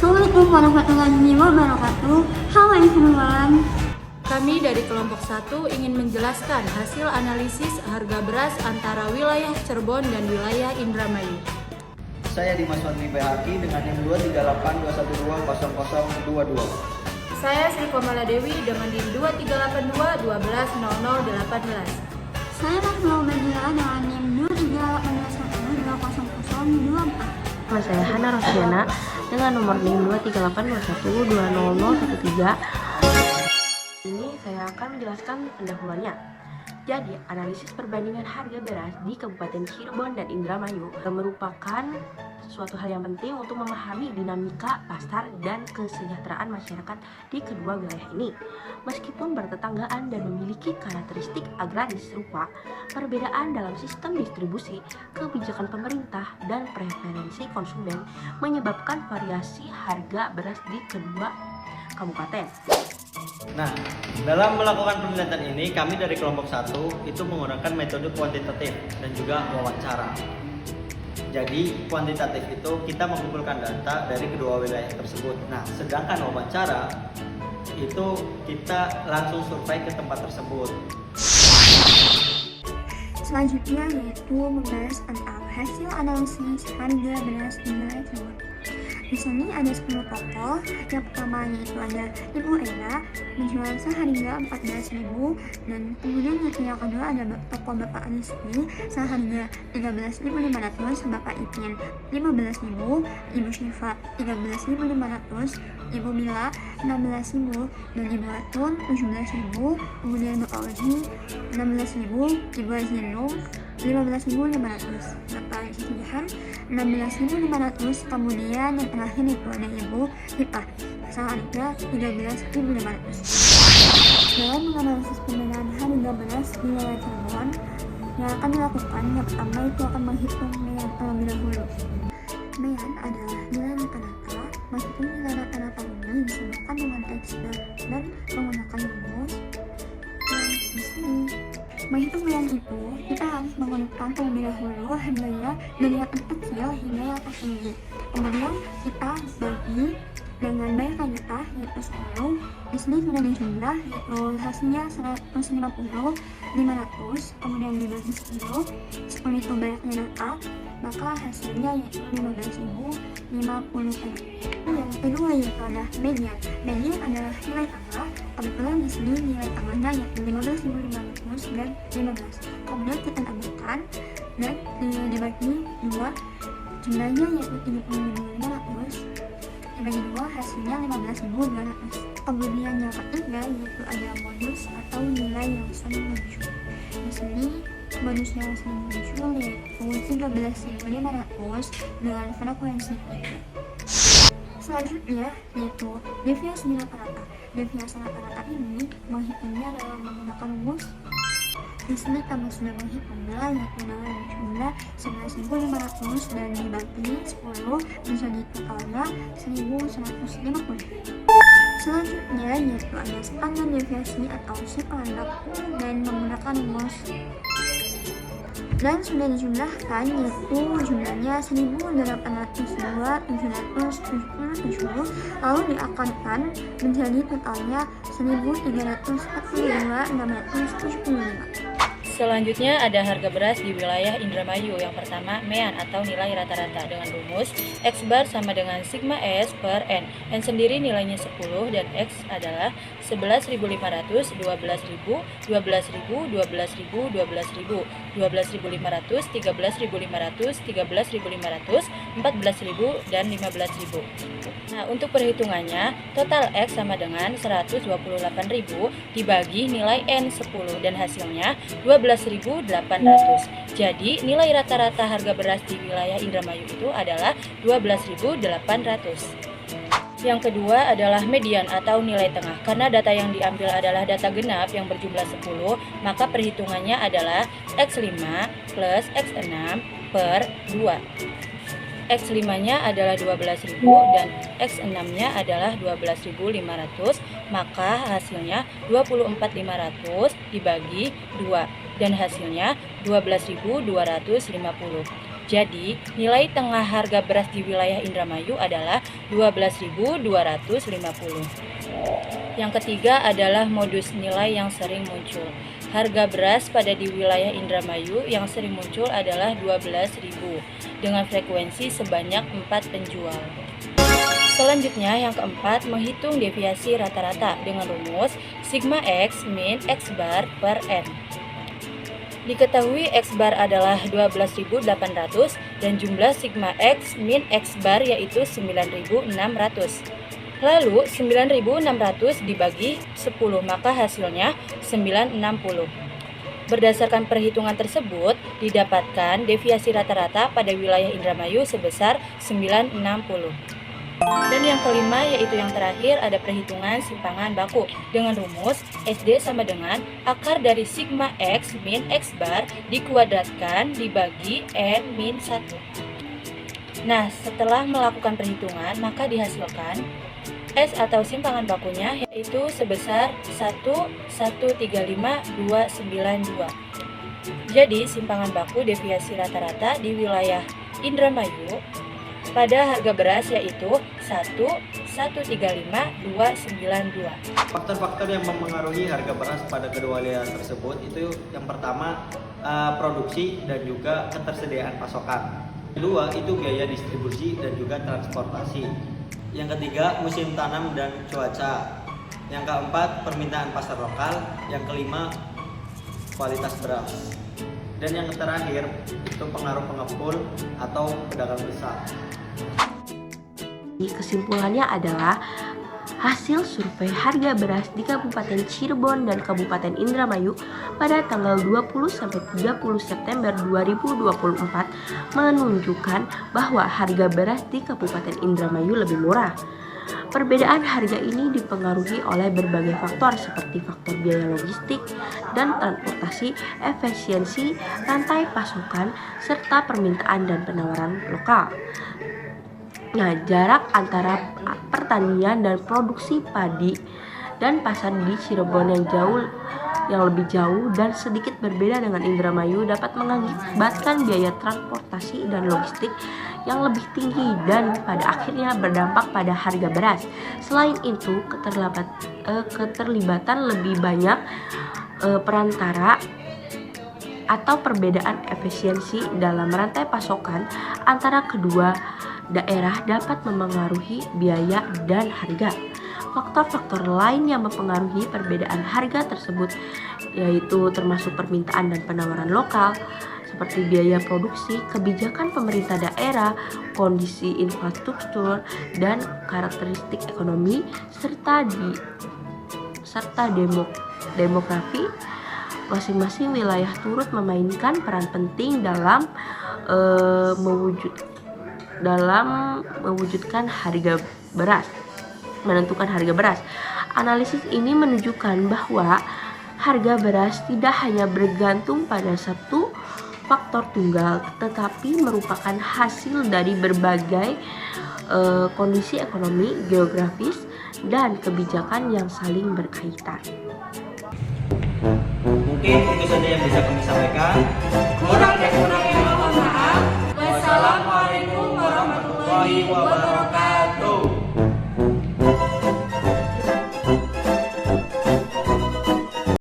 Assalamualaikum warahmatullahi wabarakatuh. Halo everyone. Kami dari kelompok 1 ingin menjelaskan hasil analisis harga beras antara wilayah Cirebon dan wilayah Indramayu. Saya Dimas Fadli PHQ dengan NIM 23821200022. Saya Sri Komala Dewi dengan NIM 2382120018. Saya Mahmud Badila dengan NIM 23821200024. Nama saya Hana Rosiana dengan nomor NIM 23821200013. Ini saya akan menjelaskan pendahuluannya. Jadi, analisis perbandingan harga beras di Kabupaten Cirebon dan Indramayu merupakan suatu hal yang penting untuk memahami dinamika pasar dan kesejahteraan masyarakat di kedua wilayah ini. Meskipun bertetanggaan dan memiliki karakteristik agraris serupa, perbedaan dalam sistem distribusi, kebijakan pemerintah, dan preferensi konsumen menyebabkan variasi harga beras di kedua kabupaten. Nah, dalam melakukan penelitian ini, kami dari kelompok 1 itu menggunakan metode kuantitatif dan juga wawancara. Jadi, kuantitatif itu kita mengumpulkan data dari kedua wilayah tersebut. Nah, sedangkan wawancara itu kita langsung survei ke tempat tersebut. Selanjutnya yaitu membahas tentang hasil analisis harga beras di wilayah Cirebon. Di sini ada 10 tokoh. Yang pertama yaitu ada Ibu Ena menjual seharga 14.000, dan kemudian yang kedua ada tokoh Bapak Rizky seharga 13.500, Bapak Ipin 15.000, Ibu Syifa 13.500, Ibu Mila 16.000, dan Ibu Atun 17.000, kemudian Bapak Oji 16.000, Ibu Azinum 15.500, Bapak Jihan 16.500, kemudian yang terakhir itu ada Ibu Hipah seharga 13.500. Dalam menganalisis perbedaan harga beras di wilayah Cirebon, yang akan dilakukan yang pertama itu akan menghitung mean terlebih dahulu. Mean adalah nilai rata-rata, maksudnya nilai rata-rata ini disebutkan dengan X dan menggunakan rumus yang di sini. Menghitung mean itu, kita harus menggunakan terlebih dahulu harganya dari yang terkecil hingga yang tertinggi. Kemudian kita bagi dengan bayar kita yaitu 10. Di sini sudah dijumlah yaitu hasilnya 150, 500, kemudian dibagi 10 itu banyaknya data, maka hasilnya yaitu 15.050. Yang kedua yaitu ada median. Median adalah nilai tengah. Kebetulan di sini nilai tengahnya yaitu 15.500 dan 15. Kemudian kita tambahkan dan dibagi 2, jumlahnya yaitu 35.500, dibagi 2 hasilnya 15.200. Kemudian yang ketiga yaitu ada modus atau nilai yang sering muncul. Di sini modus yang sering muncul yaitu 13.500 dengan frekuensi tinggi. Selanjutnya yaitu deviasi rata-rata. Deviasi rata-rata ini menghitungnya dalam menggunakan rumus. Di sini kami sudah menghitungnya yaitu dengan jumlah 11.500 dan dibagi 10 menjadi totalnya 1.150. Selanjutnya yaitu ada standar deviasi atau skala dan menggunakan rumus. Dan sudah dijumlahkan yaitu jumlahnya 1.802.777, lalu diakarkan menjadi totalnya 1.342.675. Selanjutnya ada harga beras di wilayah Indramayu. Yang pertama, mean atau nilai rata-rata dengan rumus X bar sama dengan sigma S per N. N sendiri nilainya 10 dan X adalah 11.500, 12.000, 12.000, 12.000, 12.000, 12.500, 13.500, 13.500, 14.000, dan 15.000. Nah, untuk perhitungannya, total X sama dengan 128.000 dibagi nilai N 10 dan hasilnya 12.800. Jadi, nilai rata-rata harga beras di wilayah Indramayu itu adalah 12.800. Yang kedua adalah median atau nilai tengah. Karena data yang diambil adalah data genap yang berjumlah 10, maka perhitungannya adalah X5 plus X6 per 2. X5-nya adalah 12.000 dan X6-nya adalah 12.500, maka hasilnya 24.500 dibagi 2 dan hasilnya 12.250. Jadi, nilai tengah harga beras di wilayah Indramayu adalah 12.250. Yang ketiga adalah modus nilai yang sering muncul. Harga beras pada di wilayah Indramayu yang sering muncul adalah 12.000 dengan frekuensi sebanyak 4 penjual. Selanjutnya yang keempat, menghitung deviasi rata-rata dengan rumus sigma X min X bar per N. Diketahui X bar adalah 12.800 dan jumlah sigma X min X bar yaitu 9.600. Lalu 9.600 dibagi 10 maka hasilnya 960. Berdasarkan perhitungan tersebut didapatkan deviasi rata-rata pada wilayah Indramayu sebesar 960. Dan yang kelima yaitu yang terakhir ada perhitungan simpangan baku dengan rumus SD sama dengan akar dari sigma X min X bar dikuadratkan dibagi N min 1. Nah, setelah melakukan perhitungan maka dihasilkan S atau simpangan bakunya yaitu sebesar 1135292. Jadi simpangan baku deviasi rata-rata di wilayah Indramayu pada harga beras yaitu 1135292. Faktor-faktor yang mempengaruhi harga beras pada kedua wilayah tersebut itu yang pertama produksi dan juga ketersediaan pasokan. Kedua itu biaya distribusi dan juga transportasi. Yang ketiga musim tanam dan cuaca. Yang keempat permintaan pasar lokal. Yang kelima kualitas beras. Dan yang terakhir itu pengaruh pengepul atau pedagang besar. Kesimpulannya adalah hasil survei harga beras di Kabupaten Cirebon dan Kabupaten Indramayu pada tanggal 20-30 September 2024 menunjukkan bahwa harga beras di Kabupaten Indramayu lebih murah. Perbedaan harga ini dipengaruhi oleh berbagai faktor seperti faktor biaya logistik dan transportasi, efisiensi rantai pasokan, serta permintaan dan penawaran lokal. Nah, jarak antara pertanian dan produksi padi dan pasar di Cirebon yang lebih jauh dan sedikit berbeda dengan Indramayu dapat mengakibatkan biaya transportasi dan logistik yang lebih tinggi dan pada akhirnya berdampak pada harga beras. Selain itu, keterlibatan lebih banyak perantara atau perbedaan efisiensi dalam rantai pasokan antara kedua daerah dapat memengaruhi biaya dan harga. Faktor-faktor lain yang mempengaruhi perbedaan harga tersebut yaitu termasuk permintaan dan penawaran lokal, seperti biaya produksi, kebijakan pemerintah daerah, kondisi infrastruktur, dan karakteristik ekonomi, serta demografi. Masing-masing wilayah turut memainkan peran penting dalam mewujudkan harga beras, menentukan harga beras. Analisis ini menunjukkan bahwa harga beras tidak hanya bergantung pada satu faktor tunggal, tetapi merupakan hasil dari berbagai kondisi ekonomi, geografis, dan kebijakan yang saling berkaitan. Mungkin itu saja yang bisa kami